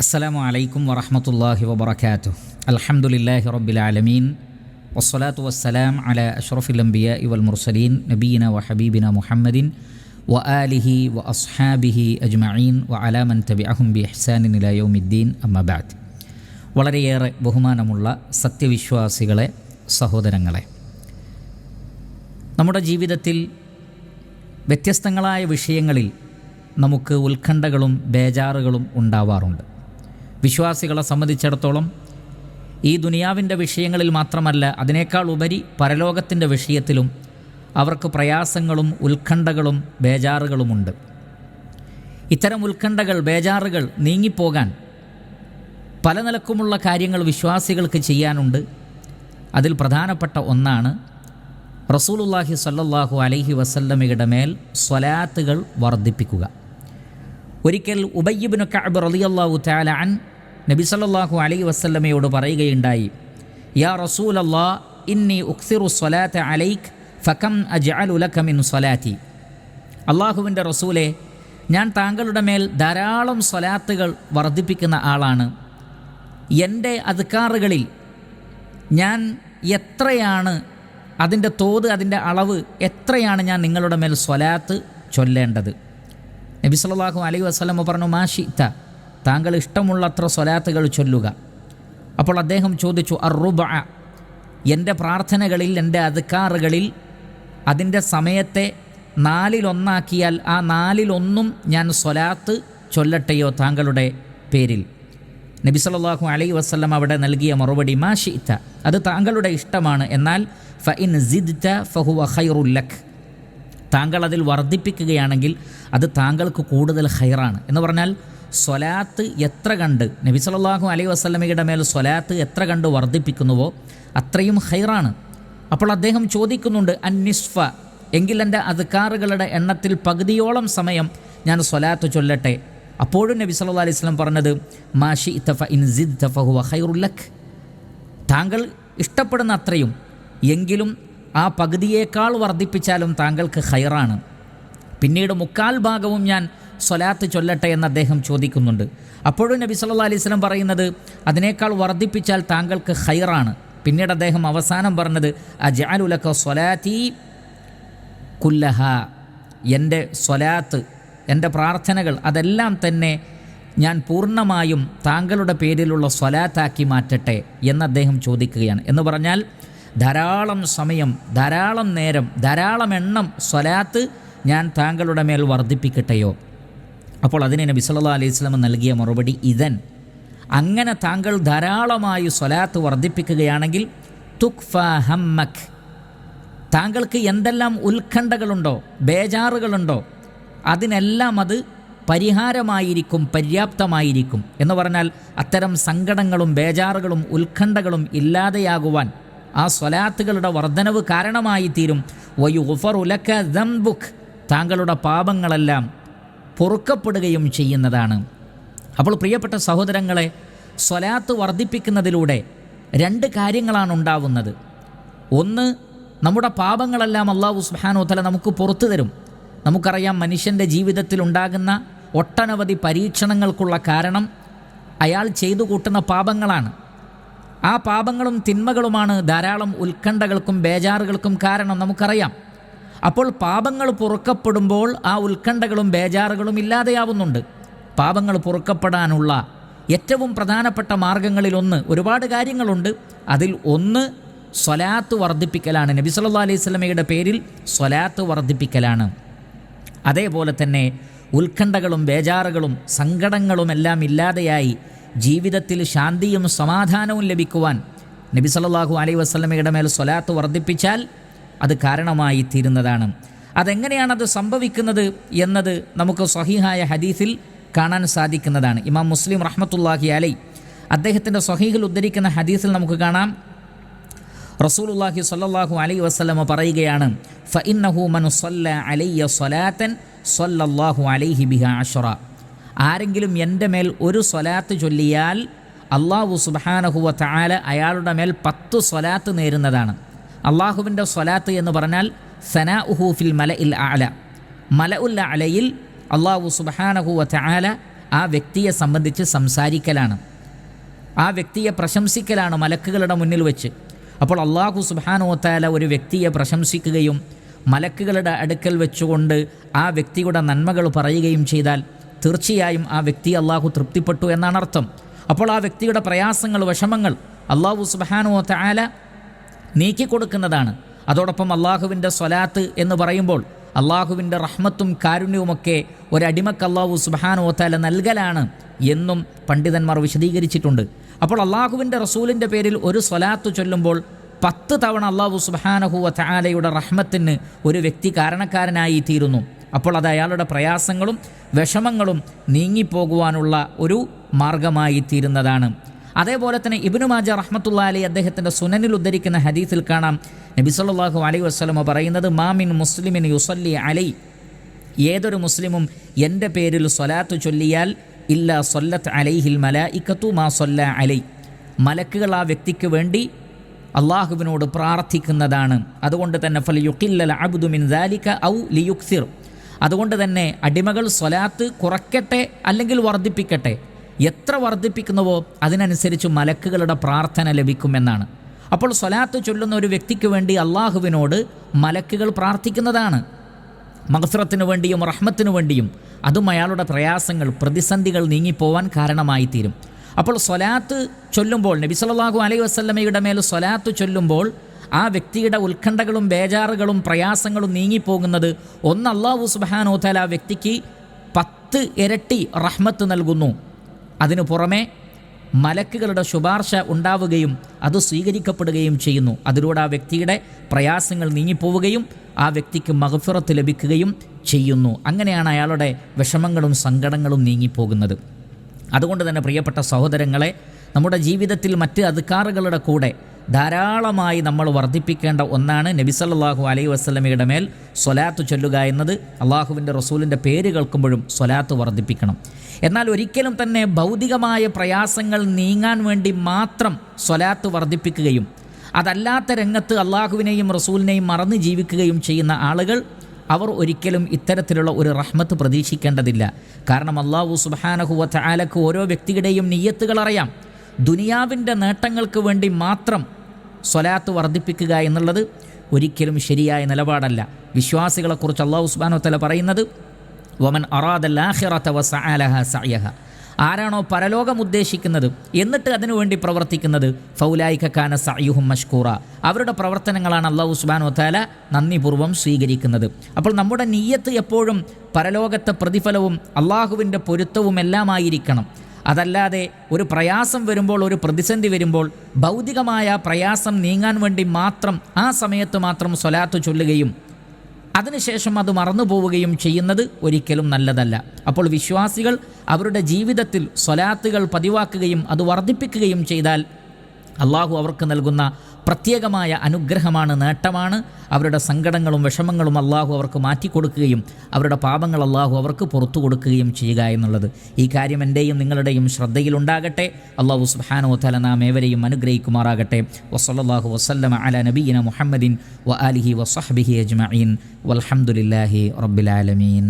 അസ്സലാമു അലൈക്കും വറഹ്മത്തുള്ളാഹി വബറകാതുഹു. അൽഹംദുലില്ലാഹി റബ്ബിൽ ആലമീൻ വസ്സലാത്തു വസ്സലാം അലാ അഷ്റഫിൽ അംബിയാഇ വൽ മുർസലീൻ നബിയിന വ ഹബീബിന മുഹമ്മദിൻ വ ആലിഹി വ അസ്ഹാബിഹി അജ്മഈൻ വ അലാ മൻ തബിഅഹും ബി ഇഹ്സാനിൻ ഇലാ യൗമിദ്ദീൻ അമ്മാ ബഅദ്. വളരെയേറെ ബഹുമാനമുള്ള സത്യവിശ്വാസികളെ, സഹോദരങ്ങളെ, നമ്മുടെ ജീവിതത്തിൽ വ്യത്യസ്തങ്ങളായ വിഷയങ്ങളിൽ നമുക്ക് ഉത്കണ്ഠകളും ബേജാറുകളും ഉണ്ടാവാറുണ്ട്. വിശ്വാസികളെ സംബന്ധിച്ചിടത്തോളം ഈ ദുനിയാവിൻ്റെ വിഷയങ്ങളിൽ മാത്രമല്ല, അതിനേക്കാൾ ഉപരി പരലോകത്തിൻ്റെ വിഷയത്തിലും അവർക്ക് പ്രയാസങ്ങളും ഉത്കണ്ഠകളും ബേജാറുകളുമുണ്ട്. ഇത്തരം ഉത്കണ്ഠകൾ, ബേജാറുകൾ നീങ്ങിപ്പോകാൻ പല നിലക്കുമുള്ള കാര്യങ്ങൾ വിശ്വാസികൾക്ക് ചെയ്യാനുണ്ട്. അതിൽ പ്രധാനപ്പെട്ട ഒന്നാണ് റസൂലുള്ളാഹി സ്വല്ലല്ലാഹു അലൈഹി വസല്ലമയുടെ മേൽ സ്വലാത്തുകൾ വർദ്ധിപ്പിക്കുക. ഒരിക്കൽ ഉബയ്യ് ഇബ്നു കഅബ് റളിയല്ലാഹു തആല അൻ നബി സല്ലല്ലാഹു അലൈഹി വസല്ലമയോട് പറയുകയുണ്ടായി, യാ റസൂലല്ലാഹ് ഇന്നി ഉക്സിറു സ്വലാത്ത അലൈക് ഫകം അജ്അലു ലക മിൻ സ്വലാത്തി. അള്ളാഹുവിൻ്റെ റസൂലെ, ഞാൻ താങ്കളുടെ മേൽ ധാരാളം സ്വലാത്തുകൾ വർദ്ധിപ്പിക്കുന്ന ആളാണ്. എൻ്റെ അദ്കാറുകളിൽ ഞാൻ എത്രയാണ് അതിൻ്റെ തോത്, അതിൻ്റെ അളവ് എത്രയാണ് ഞാൻ നിങ്ങളുടെ മേൽ സ്വലാത്ത് ചൊല്ലേണ്ടത്? നബി സല്ലല്ലാഹു അലൈഹി വസല്ലം പറഞ്ഞു, മാഷിത്ത, താങ്കൾ ഇഷ്ടമുള്ളത്ര സ്വലാത്തുകൾ ചൊല്ലുക. അപ്പോൾ അദ്ദേഹം ചോദിച്ചു, അർറുബഅ, എൻ്റെ പ്രാർത്ഥനകളിൽ, എൻ്റെ അദ്കാറുകളിൽ അതിൻ്റെ സമയത്തെ 4/1 ആ 4/1 ഞാൻ സ്വലാത്ത് ചൊല്ലട്ടെയോ താങ്കളുടെ പേരിൽ? നബി സല്ലല്ലാഹു അലൈഹി വസല്ലം അവിടെ നൽകിയ മറുപടി, മാഷിത്ത, അത് താങ്കളുടെ ഇഷ്ടമാണ്. എന്നാൽ ഫഇൻ സിദ്ത ഫഹുവ ഖൈറുൽ ലക്, താങ്കൾ അതിൽ വർദ്ധിപ്പിക്കുകയാണെങ്കിൽ അത് താങ്കൾക്ക് കൂടുതൽ ഖൈറാണ്. എന്ന് പറഞ്ഞാൽ സ്വലാത്ത് എത്ര കണ്ട്, നബി സല്ലല്ലാഹു അലൈഹി വസല്ലമയുടെ മേൽ സ്വലാത്ത് എത്ര കണ്ട് വർദ്ധിപ്പിക്കുന്നുവോ അത്രയും ഖൈറാണ്. അപ്പോൾ അദ്ദേഹം ചോദിക്കുന്നുണ്ട്, അന്നിസ്ഫ, എങ്കിൽ എൻ്റെ അദ്കാറുകളുടെ എണ്ണത്തിൽ പകുതിയോളം സമയം ഞാൻ സ്വലാത്ത് ചൊല്ലട്ടെ? അപ്പോഴും നബി സല്ലല്ലാഹു അലൈഹി വസല്ലം പറഞ്ഞത്, മാഷിഇത ഫഇൻ സിദ്ത ഫഹുവ ഖൈറുൽ ലക്, താങ്കൾ ഇഷ്ടപ്പെടുന്ന അത്രയും, എങ്കിലും ആ പകുതിയേക്കാൾ വർദ്ധിപ്പിച്ചാലും താങ്കൾക്ക് ഖൈറാണ്. പിന്നീട് 3/4 ഭാഗവും ഞാൻ സ്വലാത്ത് ചൊല്ലട്ടെ എന്ന് അദ്ദേഹം ചോദിക്കുന്നുണ്ട്. അപ്പോഴും നബി സല്ലല്ലാഹു അലൈഹി വസല്ലം പറയുന്നത്, അതിനേക്കാൾ വർദ്ധിപ്പിച്ചാൽ താങ്കൾക്ക് ഖൈറാണ്. പിന്നീട് അദ്ദേഹം അവസാനം പറഞ്ഞത്, അജ്അലു ലക സ്വലാത്തി കുല്ലഹ, എൻ്റെ സ്വലാത്ത്, എൻ്റെ പ്രാർത്ഥനകൾ അതെല്ലാം തന്നെ ഞാൻ പൂർണ്ണമായും താങ്കളുടെ പേരിലുള്ള സ്വലാത്താക്കി മാറ്റട്ടെ എന്ന് അദ്ദേഹം ചോദിക്കുകയാണ്. എന്ന് പറഞ്ഞാൽ ധാരാളം സമയം, ധാരാളം നേരം, ധാരാളം എണ്ണം സ്വലാത്ത് ഞാൻ താങ്കളുടെ മേൽ വർദ്ധിപ്പിക്കട്ടെയോ? അപ്പോൾ അതിന് നബി സല്ലല്ലാഹു അലൈഹി വസല്ലം നൽകിയ മറുപടി, ഇദൻ, അങ്ങനെ താങ്കൾ ധാരാളമായി സ്വലാത്ത് വർദ്ധിപ്പിക്കുകയാണെങ്കിൽ തുക്ഫ ഹമ്മക്, താങ്കൾക്ക് എന്തെല്ലാം ഉത്കണ്ഠകളുണ്ടോ, ബേജാറുകളുണ്ടോ, അതിനെല്ലാം അത് പരിഹാരമായിരിക്കും, പര്യാപ്തമായിരിക്കും. എന്ന് പറഞ്ഞാൽ അത്തരം സങ്കടങ്ങളും ബേജാറുകളും ഉത്കണ്ഠകളും ഇല്ലാതെയാകുവാൻ ആ സ്വലാത്തുകളുടെ വർധനവ് കാരണമായി തീരും. വയുഗ്ഫറു ലക ദംബുക്, താങ്കളുടെ പാപങ്ങളെല്ലാം പൊറുക്കപ്പെടുകയും ചെയ്യുന്നതാണ്. അപ്പോൾ പ്രിയപ്പെട്ട സഹോദരങ്ങളെ, സ്വലാത്ത് വർദ്ധിപ്പിക്കുന്നതിലൂടെ 2 കാര്യങ്ങളാണ് ഉണ്ടാവുന്നത്. ഒന്ന്, നമ്മുടെ പാപങ്ങളെല്ലാം അല്ലാഹു സുബ്ഹാനഹു വ തആല നമുക്ക് പുറത്തു തരും. നമുക്കറിയാം, മനുഷ്യൻ്റെ ജീവിതത്തിൽ ഉണ്ടാകുന്ന ഒട്ടനവധി പരീക്ഷണങ്ങൾക്കുള്ള കാരണം അയാൾ ചെയ്തു കൂട്ടുന്ന പാപങ്ങളാണ്. ആ പാപങ്ങളും തിന്മകളുമാണ് ധാരാളം ഉത്കണ്ഠകൾക്കും ബേജാറുകൾക്കും കാരണം, നമുക്കറിയാം. അപ്പോൾ പാപങ്ങൾ പൊറുക്കപ്പെടുമ്പോൾ ആ ഉത്കണ്ഠകളും ബേജാറുകളും ഇല്ലാതെയാവുന്നുണ്ട്. പാപങ്ങൾ പൊറുക്കപ്പെടാനുള്ള ഏറ്റവും പ്രധാനപ്പെട്ട മാർഗങ്ങളിലൊന്ന്, ഒരുപാട് കാര്യങ്ങളുണ്ട്, അതിൽ ഒന്ന് സ്വലാത്ത് വർദ്ധിപ്പിക്കലാണ്. നബി സല്ലല്ലാഹു അലൈഹി വസല്ലമയുടെ പേരിൽ സ്വലാത്ത് വർദ്ധിപ്പിക്കലാണ്. അതേപോലെ തന്നെ ഉത്കണ്ഠകളും ബേജാറുകളും സങ്കടങ്ങളും എല്ലാം ഇല്ലാതെയായി ജീവിതത്തിൽ ശാന്തിയും സമാധാനവും ലഭിക്കുവാൻ നബി സല്ലല്ലാഹു അലൈഹി വസല്ലമയുടെ മേൽ സ്വലാത്ത് വർദ്ധിപ്പിച്ചാൽ അത് കാരണമായി തീരുന്നതാണ്. അതെങ്ങനെയാണത് സംഭവിക്കുന്നത് എന്നത് നമുക്ക് സ്വഹീഹായ ഹദീസിൽ കാണാൻ സാധിക്കുന്നതാണ്. ഇമാം മുസ്ലിം റഹ്മത്തുള്ളാഹി അലൈഹി അദ്ദേഹത്തിൻ്റെ സ്വഹീഹിൽ ഉദ്ധരിക്കുന്ന ഹദീസിൽ നമുക്ക് കാണാം, റസൂലുള്ളാഹി സ്വല്ലല്ലാഹു അലൈഹി വസല്ലമ പറയുകയാണ്, ഫഇന്നഹു മൻ സ്വല്ല അലയ്യ സ്വലാത്തൻ സ്വല്ലല്ലാഹു അലൈഹി ബിഹാ അശ്റ, ആരെങ്കിലും എൻ്റെ മേൽ ഒരു സ്വലാത്ത് ചൊല്ലിയാൽ അല്ലാഹു സുബ്ഹാനഹു വ തആല അയാളുടെ മേൽ 10 സ്വലാത്ത് നേരുന്നതാണ്. അള്ളാഹുവിൻ്റെ സ്വലാത്ത് എന്ന് പറഞ്ഞാൽ സനാഉഹു ഫിൽ മലഇൽ അഅല, മലഉൽ അഅലയിൽ അള്ളാഹു സുബ്ഹാനഹു വ തആല ആ വ്യക്തിയെ സംബന്ധിച്ച് സംസാരിക്കലാണ്, ആ വ്യക്തിയെ പ്രശംസിക്കലാണ് മലക്കുകളുടെ മുന്നിൽ വെച്ച്. അപ്പോൾ അല്ലാഹു സുബ്ഹാനഹു വ തആല ഒരു വ്യക്തിയെ പ്രശംസിക്കുകയും മലക്കുകളുടെ അടുക്കൽ വെച്ചുകൊണ്ട് ആ വ്യക്തിയുടെ നന്മകൾ പറയുകയും ചെയ്താൽ തീർച്ചയായും ആ വ്യക്തി അല്ലാഹു തൃപ്തിപ്പെട്ടു എന്നാണ് അർത്ഥം. അപ്പോൾ ആ വ്യക്തിയുടെ പ്രയാസങ്ങൾ, വിഷമങ്ങൾ അല്ലാഹു സുബ്ഹാനഹു വ തആല നീക്കിക്കൊടുക്കുന്നതാണ്. അതോടൊപ്പം അള്ളാഹുവിൻ്റെ സ്വലാത്ത് എന്ന് പറയുമ്പോൾ അള്ളാഹുവിൻ്റെ റഹ്മത്തും കാരുണ്യവുമൊക്കെ ഒരടിമക്ക് അല്ലാഹു സുബ്ഹാനഹു വ തആല നൽകലാണ് എന്നും പണ്ഡിതന്മാർ വിശദീകരിച്ചിട്ടുണ്ട്. അപ്പോൾ അള്ളാഹുവിൻ്റെ റസൂലിൻ്റെ പേരിൽ ഒരു സ്വലാത്ത് ചൊല്ലുമ്പോൾ 10 തവണ അല്ലാഹു സുബ്ഹാനഹു വ തആലയുടെ റഹ്മത്തിന് ഒരു വ്യക്തി കാരണക്കാരനായി തീരുന്നു. അപ്പോൾ അത് അയാളുടെ പ്രയാസങ്ങളും വിഷമങ്ങളും നീങ്ങിപ്പോകുവാനുള്ള ഒരു മാർഗമായി തീരുന്നതാണ്. അതേപോലെ തന്നെ ഇബ്നു മാജ റഹ്മത്തുള്ളാഹി അലൈഹി അദ്ദേഹത്തിൻ്റെ സുനനിൽ ഉദ്ധരിക്കുന്ന ഹദീസിൽ കാണാം, നബി സല്ലല്ലാഹു അലൈഹി വസല്ലം പറയുന്നത്, മാമിൻ മുസ്ലിമിൻ യുസല്ലി അലൈ, ഏതൊരു മുസ്ലിമും എൻ്റെ പേരിൽ സ്വലാത്ത് ചൊല്ലിയാൽ ഇല്ലാ സല്ലത്ത് അലൈഹിൽ മലായികത്തു മാ സല്ല അലൈ, മലക്കുകൾ ആ വ്യക്തിക്ക് വേണ്ടി അള്ളാഹുവിനോട് പ്രാർത്ഥിക്കുന്നതാണ്. അതുകൊണ്ട് തന്നെ ഫൽയുഖില്ലൽ അബ്ദു മിൻ ദാലിക ഔ ലിയുക്സിർ, അതുകൊണ്ട് തന്നെ അടിമകൾ സ്വലാത്ത് കുറയ്ക്കട്ടെ അല്ലെങ്കിൽ വർദ്ധിപ്പിക്കട്ടെ, എത്ര വർദ്ധിപ്പിക്കുന്നുവോ അതിനനുസരിച്ച് മലക്കുകളുടെ പ്രാർത്ഥന ലഭിക്കുമെന്നാണ്. അപ്പോൾ സ്വലാത്ത് ചൊല്ലുന്ന ഒരു വ്യക്തിക്ക് വേണ്ടി അള്ളാഹുവിനോട് മലക്കുകൾ പ്രാർത്ഥിക്കുന്നതാണ്, മഗ്ഫിറത്തിനു വേണ്ടിയും റഹ്മത്തിനു വേണ്ടിയും. അതും അയാളുടെ പ്രയാസങ്ങൾ, പ്രതിസന്ധികൾ നീങ്ങിപ്പോവാൻ കാരണമായി തീരും. അപ്പോൾ സ്വലാത്ത് ചൊല്ലുമ്പോൾ, നബി സല്ലല്ലാഹു അലൈഹി വസല്ലമയുടെ മേൽ സ്വലാത്ത് ചൊല്ലുമ്പോൾ ആ വ്യക്തിയുടെ ഉത്കണ്ഠകളും ബേജാറുകളും പ്രയാസങ്ങളും നീങ്ങിപ്പോകുന്നത്, ഒന്ന് അല്ലാഹു സുബ്ഹാനഹു വ തആല ആ വ്യക്തിക്ക് 10 ഇരട്ടി റഹ്മത്ത് നൽകുന്നു. അതിനു പുറമെ മലക്കുകളുടെ ശുപാർശ ഉണ്ടാവുകയും അത് സ്വീകരിക്കപ്പെടുകയും ചെയ്യുന്നു. അതിലൂടെ ആ വ്യക്തിയുടെ പ്രയാസങ്ങൾ നീങ്ങിപ്പോവുകയും ആ വ്യക്തിക്ക് മഗ്ഫിറത്ത് ലഭിക്കുകയും ചെയ്യുന്നു. അങ്ങനെയാണ് അയാളുടെ വിഷമങ്ങളും സങ്കടങ്ങളും നീങ്ങിപ്പോകുന്നത്. അതുകൊണ്ട് തന്നെ പ്രിയപ്പെട്ട സഹോദരങ്ങളെ, നമ്മുടെ ജീവിതത്തിൽ മറ്റ് അദ്കാറുകളുടെ കൂടെ ധാരാളമായി നമ്മൾ വർദ്ധിപ്പിക്കേണ്ട ഒന്നാണ് നബി സല്ലല്ലാഹു അലൈഹി വസല്ലമയുടെ മേൽ സ്വലാത്ത് ചൊല്ലുക എന്നത്. അള്ളാഹുവിൻ്റെ റസൂലിൻ്റെ പേര് കേൾക്കുമ്പോഴും സ്വലാത്ത് വർദ്ധിപ്പിക്കണം. എന്നാൽ ഒരിക്കലും തന്നെ ഭൗതികമായ പ്രയാസങ്ങൾ നീങ്ങാൻ വേണ്ടി മാത്രം സ്വലാത്ത് വർദ്ധിപ്പിക്കുകയും അതല്ലാത്ത രംഗത്ത് അള്ളാഹുവിനെയും റസൂലിനെയും മറന്ന് ജീവിക്കുകയും ചെയ്യുന്ന ആളുകൾ, അവർ ഒരിക്കലും ഇത്തരത്തിലുള്ള ഒരു റഹ്മത്ത് പ്രതീക്ഷിക്കേണ്ടതില്ല. കാരണം അല്ലാഹു സുബ്ഹാനഹു വ തആലക്ക് ഓരോ വ്യക്തിയുടെയും നിയ്യത്തുകൾ അറിയാം. ദുനിയാവിൻ്റെ നേട്ടങ്ങൾക്ക് വേണ്ടി മാത്രം സ്വലാത്ത് വർദ്ധിപ്പിക്കുക എന്നുള്ളത് ഒരിക്കലും ശരിയായ നിലപാടല്ല. വിശ്വാസികളെക്കുറിച്ച് അല്ലാഹു സുബ്ഹാനഹു വ തആല പറയുന്നത്, വമൻ അറാദൽ ആഖിറത വസഅ ലഹാ സഅയഹ, ആരാണോ പരലോകം ഉദ്ദേശിക്കുന്നത് എന്നിട്ട് അതിനുവേണ്ടി പ്രവർത്തിക്കുന്നത്, ഫൗലായിക കാന സഅയുഹും മഷ്കൂറ, അവരുടെ പ്രവർത്തനങ്ങളാണ് അല്ലാഹു സുബ്ഹാനഹു വ തആല നന്ദിപൂർവ്വം സ്വീകരിക്കുന്നത്. അപ്പോൾ നമ്മുടെ നിയ്യത്ത് എപ്പോഴും പരലോകത്തെ പ്രതിഫലവും അള്ളാഹുവിൻ്റെ പൊരുത്തവും എല്ലാമായിരിക്കണം. അതല്ലാതെ ഒരു പ്രയാസം വരുമ്പോൾ, ഒരു പ്രതിസന്ധി വരുമ്പോൾ ഭൗതികമായ പ്രയാസം നീങ്ങാൻ വേണ്ടി മാത്രം ആ സമയത്ത് മാത്രം സ്വലാത്ത് ചൊല്ലുകയും അതിനുശേഷം അത് മറന്നു പോവുകയും ചെയ്യുന്നത് ഒരിക്കലും നല്ലതല്ല. അപ്പോൾ വിശ്വാസികൾ അവരുടെ ജീവിതത്തിൽ സ്വലാത്തുകൾ പതിവാക്കുകയും അത് വർദ്ധിപ്പിക്കുകയും ചെയ്താൽ അള്ളാഹു അവർക്ക് നൽകുന്ന പ്രത്യേകമായ അനുഗ്രഹമാണ്, നേട്ടമാണ്. അവരുടെ സങ്കടങ്ങളും വിഷമങ്ങളും അള്ളാഹു അവർക്ക് മാറ്റിക്കൊടുക്കുകയും അവരുടെ പാപങ്ങൾ അള്ളാഹു അവർക്ക് പുറത്തു കൊടുക്കുകയും ചെയ്യുക എന്നുള്ളത്. ഈ കാര്യം എൻ്റെയും നിങ്ങളുടെയും ശ്രദ്ധയിലുണ്ടാകട്ടെ. അള്ളാഹു സുബ്ഹാനഹു വ തആല നാം ഏവരെയും അനുഗ്രഹിക്കുമാറാകട്ടെ. വസല്ലല്ലാഹു വസല്ലമ അലാ നബിയിന മുഹമ്മദിൻ വ ആലിഹി വസഹ്ബിഹി അജ്മഈൻ വൽഹംദുലില്ലാഹി റബ്ബിൽ ആലമീൻ.